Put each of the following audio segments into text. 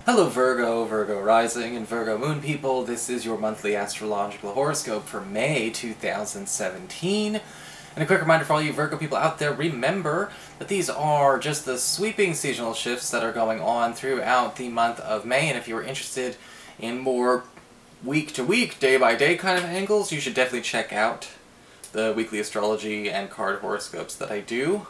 Hello Virgo, Virgo Rising, and Virgo Moon people. This is your monthly astrological horoscope for May 2017. And a quick reminder for all you Virgo people out there, remember that these are just the sweeping seasonal shifts that are going on throughout the month of May, and if you are interested in more week-to-week, day-by-day kind of angles, you should definitely check out the weekly astrology and card horoscopes that I do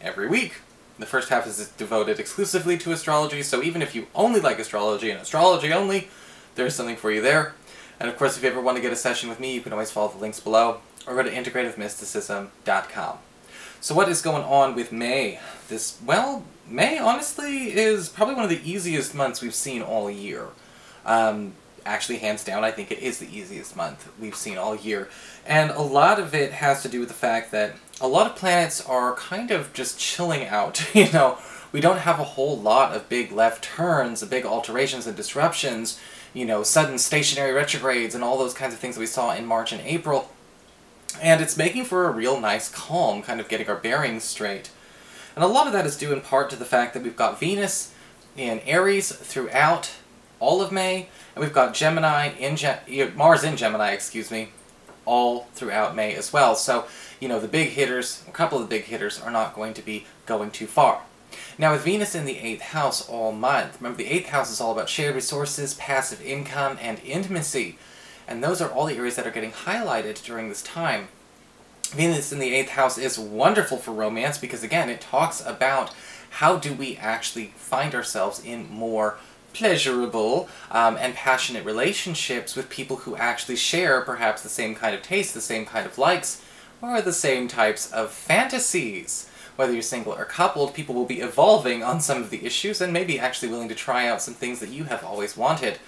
every week. The first half is devoted exclusively to astrology, so even if you only like astrology and astrology only, there's something for you there. And of course, if you ever want to get a session with me, you can always follow the links below, or go to integrativemysticism.com. So what is going on with May? May honestly is probably one of the easiest months we've seen all year. Actually, hands down, I think it is the easiest month we've seen all year. And a lot of it has to do with the fact that a lot of planets are kind of just chilling out. You know, we don't have a whole lot of big left turns, big alterations and disruptions, you know, sudden stationary retrogrades and all those kinds of things that we saw in March and April. And it's making for a real nice calm, kind of getting our bearings straight. And a lot of that is due in part to the fact that we've got Venus in Aries throughout all of May, and we've got Mars in Gemini, all throughout May as well. So, you know, the big hitters, a couple of the big hitters, are not going to be going too far. Now, with Venus in the 8th house all month, remember the 8th house is all about shared resources, passive income, and intimacy. And those are all the areas that are getting highlighted during this time. Venus in the 8th house is wonderful for romance because, again, it talks about how do we actually find ourselves in more pleasurable and passionate relationships with people who actually share perhaps the same kind of taste, the same kind of likes, or the same types of fantasies. Whether you're single or coupled, people will be evolving on some of the issues and maybe actually willing to try out some things that you have always wanted.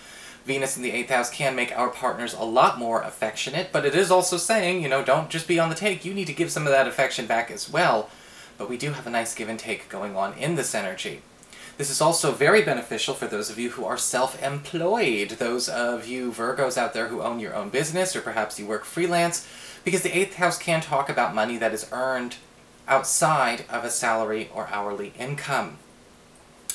Venus in the 8th house can make our partners a lot more affectionate, but it is also saying, you know, don't just be on the take, you need to give some of that affection back as well. But we do have a nice give and take going on in this energy. This is also very beneficial for those of you who are self-employed, those of you Virgos out there who own your own business, or perhaps you work freelance, because the 8th house can talk about money that is earned outside of a salary or hourly income.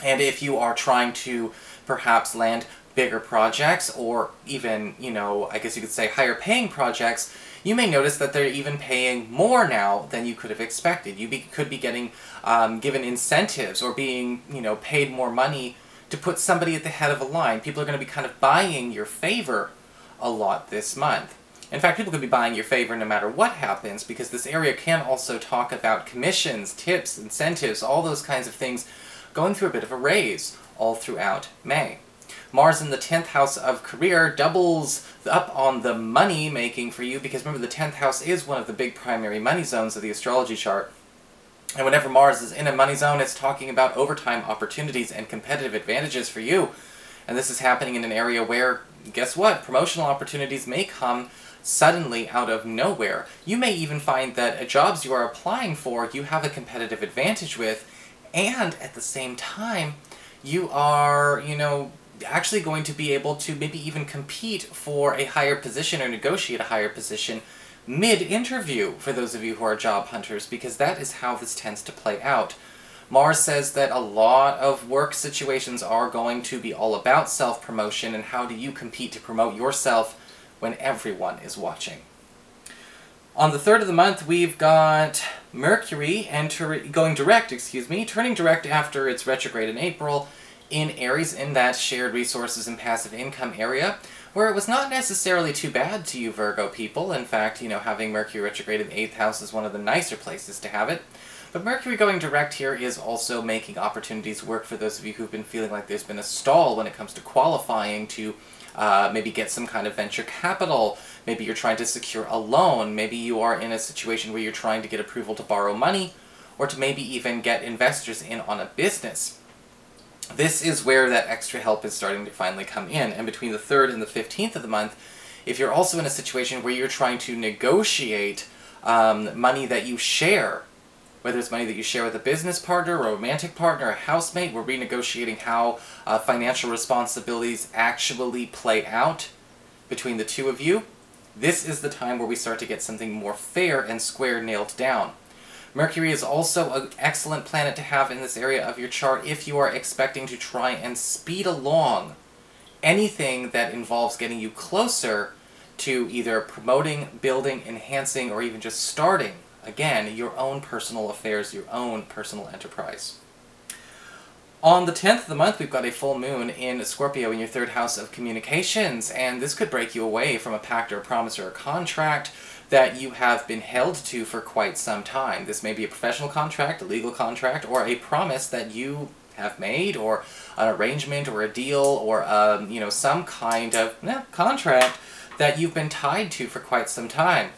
And if you are trying to perhaps land bigger projects, or even, you know, I guess you could say higher paying projects, you may notice that they're even paying more now than you could have expected. You could be getting given incentives or being, you know, paid more money to put somebody at the head of a line. People are going to be kind of buying your favor a lot this month. In fact, people could be buying your favor no matter what happens, because this area can also talk about commissions, tips, incentives, all those kinds of things going through a bit of a raise all throughout May. Mars in the 10th house of career doubles up on the money making for you, because remember the 10th house is one of the big primary money zones of the astrology chart. And whenever Mars is in a money zone, it's talking about overtime opportunities and competitive advantages for you. And this is happening in an area where, guess what, promotional opportunities may come suddenly out of nowhere. You may even find that jobs you are applying for, you have a competitive advantage with, and at the same time, you are, you know, actually going to be able to maybe even compete for a higher position or negotiate a higher position mid-interview for those of you who are job hunters, because that is how this tends to play out. Mars says that a lot of work situations are going to be all about self-promotion, and how do you compete to promote yourself when everyone is watching. On the 3rd of the month, we've got Mercury turning direct after its retrograde in April, in Aries, in that shared resources and passive income area, where it was not necessarily too bad to you Virgo people. In fact, you know, having Mercury retrograde in the 8th house is one of the nicer places to have it. But Mercury going direct here is also making opportunities work for those of you who've been feeling like there's been a stall when it comes to qualifying to maybe get some kind of venture capital. Maybe you're trying to secure a loan. Maybe you are in a situation where you're trying to get approval to borrow money, or to maybe even get investors in on a business. This is where that extra help is starting to finally come in. And between the 3rd and the 15th of the month, if you're also in a situation where you're trying to negotiate money that you share, whether it's money that you share with a business partner, a romantic partner, a housemate, we're renegotiating how financial responsibilities actually play out between the two of you, this is the time where we start to get something more fair and square nailed down. Mercury is also an excellent planet to have in this area of your chart if you are expecting to try and speed along anything that involves getting you closer to either promoting, building, enhancing, or even just starting, again, your own personal affairs, your own personal enterprise. On the 10th of the month, we've got a full moon in Scorpio in your 3rd house of communications, and this could break you away from a pact or a promise or a contract that you have been held to for quite some time. This may be a professional contract, a legal contract, or a promise that you have made, or an arrangement, or a deal, or some kind of contract that you've been tied to for quite some time.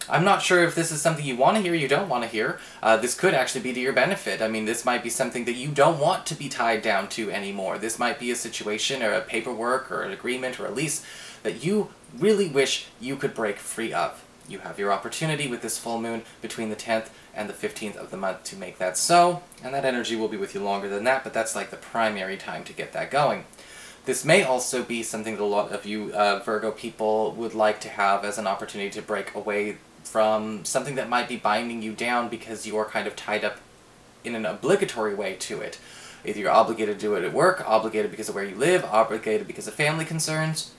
I'm not sure if this is something you want to hear or you don't want to hear. This could actually be to your benefit. I mean, this might be something that you don't want to be tied down to anymore. This might be a situation or a paperwork or an agreement or a lease that you really wish you could break free of. You have your opportunity with this full moon between the 10th and the 15th of the month to make that so, and that energy will be with you longer than that, but that's like the primary time to get that going. This may also be something that a lot of you Virgo people would like to have as an opportunity to break away from something that might be binding you down because you are kind of tied up in an obligatory way to it. Either you're obligated to do it at work, obligated because of where you live, obligated because of family concerns.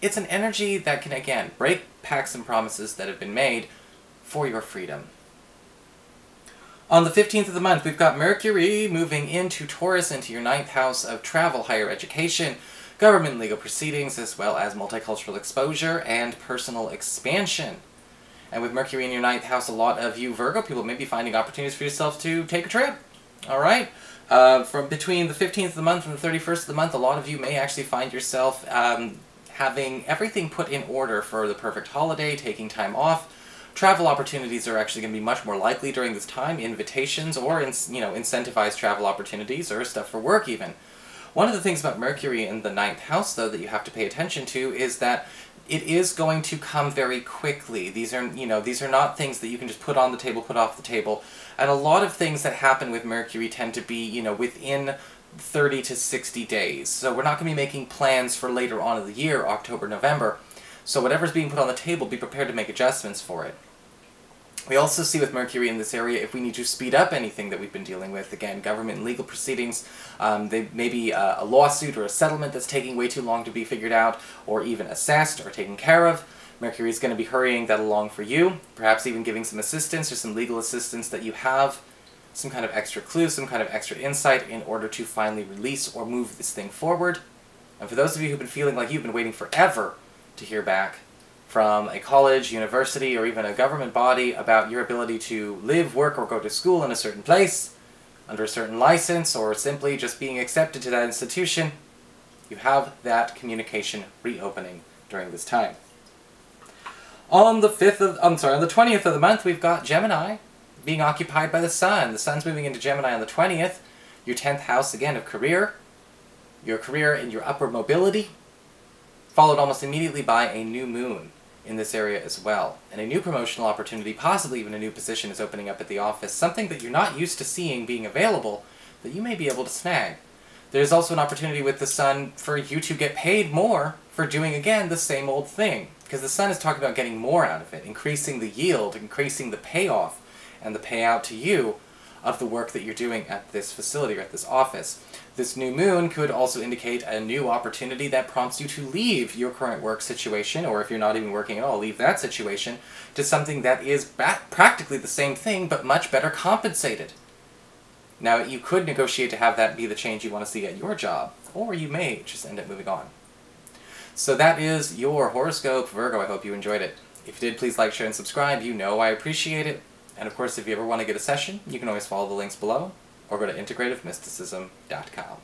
It's an energy that can, again, break pacts and promises that have been made for your freedom. On the 15th of the month, we've got Mercury moving into Taurus, into your 9th house of travel, higher education, government and legal proceedings, as well as multicultural exposure and personal expansion. And with Mercury in your 9th house, a lot of you Virgo people may be finding opportunities for yourself to take a trip. Alright? From between the 15th of the month and the 31st of the month, a lot of you may actually find yourself having everything put in order for the perfect holiday, taking time off. Travel opportunities are actually going to be much more likely during this time, invitations or incentivized travel opportunities or stuff for work even. One of the things about Mercury in the 9th house, though, that you have to pay attention to is that it is going to come very quickly. These are not things that you can just put on the table, put off the table. And a lot of things that happen with Mercury tend to be, within 30 to 60 days. So we're not going to be making plans for later on in the year, October, November. So whatever's being put on the table, be prepared to make adjustments for it. We also see with Mercury in this area, if we need to speed up anything that we've been dealing with, again, government and legal proceedings, they may be a lawsuit or a settlement that's taking way too long to be figured out, or even assessed or taken care of. Mercury is going to be hurrying that along for you, perhaps even giving some assistance or some legal assistance that you have, some kind of extra clue, some kind of extra insight in order to finally release or move this thing forward. And for those of you who've been feeling like you've been waiting forever to hear back from a college, university, or even a government body about your ability to live, work, or go to school in a certain place, under a certain license, or simply just being accepted to that institution, you have that communication reopening during this time. On the 20th of the month, we've got Gemini being occupied by the Sun. The Sun's moving into Gemini on the 20th, your 10th house, again, of career, your career and your upward mobility, followed almost immediately by a new moon in this area as well. And a new promotional opportunity, possibly even a new position, is opening up at the office, something that you're not used to seeing being available that you may be able to snag. There's also an opportunity with the Sun for you to get paid more for doing, again, the same old thing. Because the Sun is talking about getting more out of it, increasing the yield, increasing the payoff, and the payout to you of the work that you're doing at this facility or at this office. This new moon could also indicate a new opportunity that prompts you to leave your current work situation, or if you're not even working at all, leave that situation, to something that is practically the same thing, but much better compensated. Now, you could negotiate to have that be the change you want to see at your job, or you may just end up moving on. So that is your horoscope, Virgo. I hope you enjoyed it. If you did, please like, share, and subscribe. You know I appreciate it. And of course, if you ever want to get a session, you can always follow the links below, or go to integrativemysticism.com.